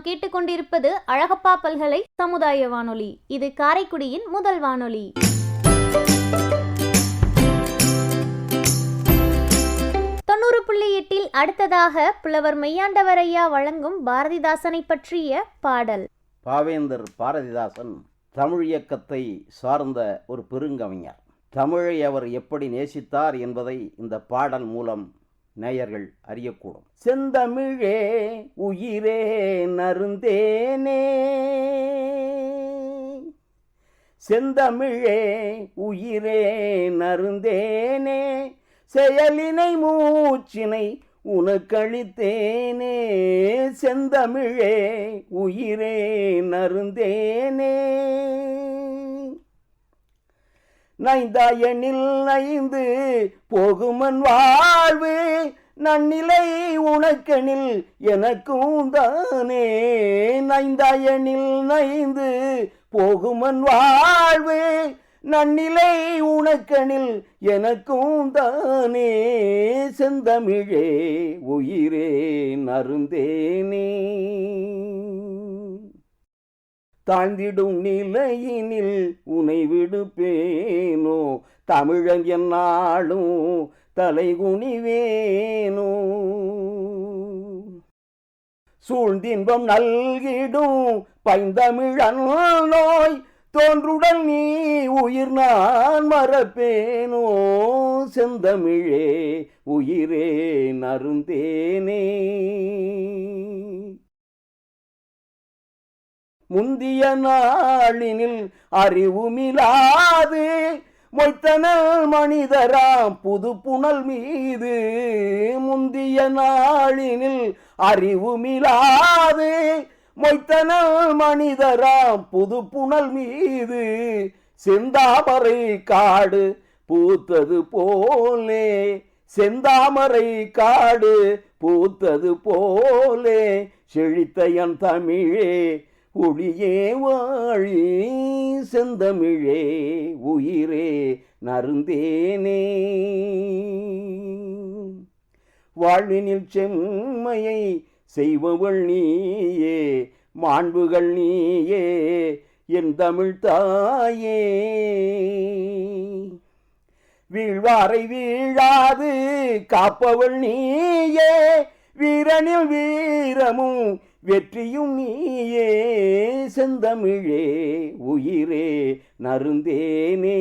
கேட்டுக்கொண்டிருப்பது அழகப்பா பல்கலை சமுதாய வானொலி. இது காரைக்குடியின் முதல் வானொலி. 90.8 அடுத்ததாக புலவர் மெய்யாண்டவரையா வழங்கும் பாரதிதாசனை பற்றிய பாடல். பாவேந்தர் பாரதிதாசன் தமிழ் இயக்கத்தை சார்ந்த ஒரு பெருங்கவிஞர். தமிழை அவர் எப்படி நேசித்தார் என்பதை இந்த பாடல் மூலம் நேயர்கள் அறியக்கூடும். செந்தமிழே உயிரே நறுந்தேனே, செந்தமிழே உயிரே நறுந்தேனே, செயலினை மூச்சினை உனக்களித்தேனே, செந்தமிழே உயிரே நறுந்தேனே. நைந்தாயனில் நைந்து போகுமன் வாழ்வு, நன்னிலை உனக்கெனில் எனக்கும் தானே, நைந்தாயனில் நைந்து போகுமன் வாழ்வு, நன்னிலை உனக்கெனில் எனக்கும் தானே, செந்தமிழே உயிரே நறுந்தேனே. தாழ்ந்திடும் நிலையினில் உனை விடுப்பேனோ, தமிழன் என்னாலும் தலைகுனிவேனோ, சூழ்ந்தின்பம் நல்கிடும் பைந்தமிழன் நோய் தோன்றுடன் நீ உயிர் நான் மறப்பேனோ, செந்தமிழே உயிரே நறுந்தேனே. முந்திய நாளினில் அறிவுமிலாது மொய்த்தனல் மனிதராம் புது புனல் மீது, முந்திய நாளினில் அறிவுமிலாது மொய்த்தனல் மனிதராம் புது புனல் மீது, செந்தாமரை காடு பூத்தது போலே, செந்தாமரை காடு பூத்தது போலே, செழித்த என் தமிழே ஒளியே வாழி, செந்தமிழே உயிரே நறுந்தேனே. வாழ்வினில் செம்மையை செய்பவள் நீயே, மாண்புகள் நீயே என் தமிழ் தாயே, வீழ்வாரை வீழாது காப்பவள் நீயே, வீரனில் வீரமும் வெற்றியும் நீயே, செந்தமிழே உயிரே நறுந்தேனே.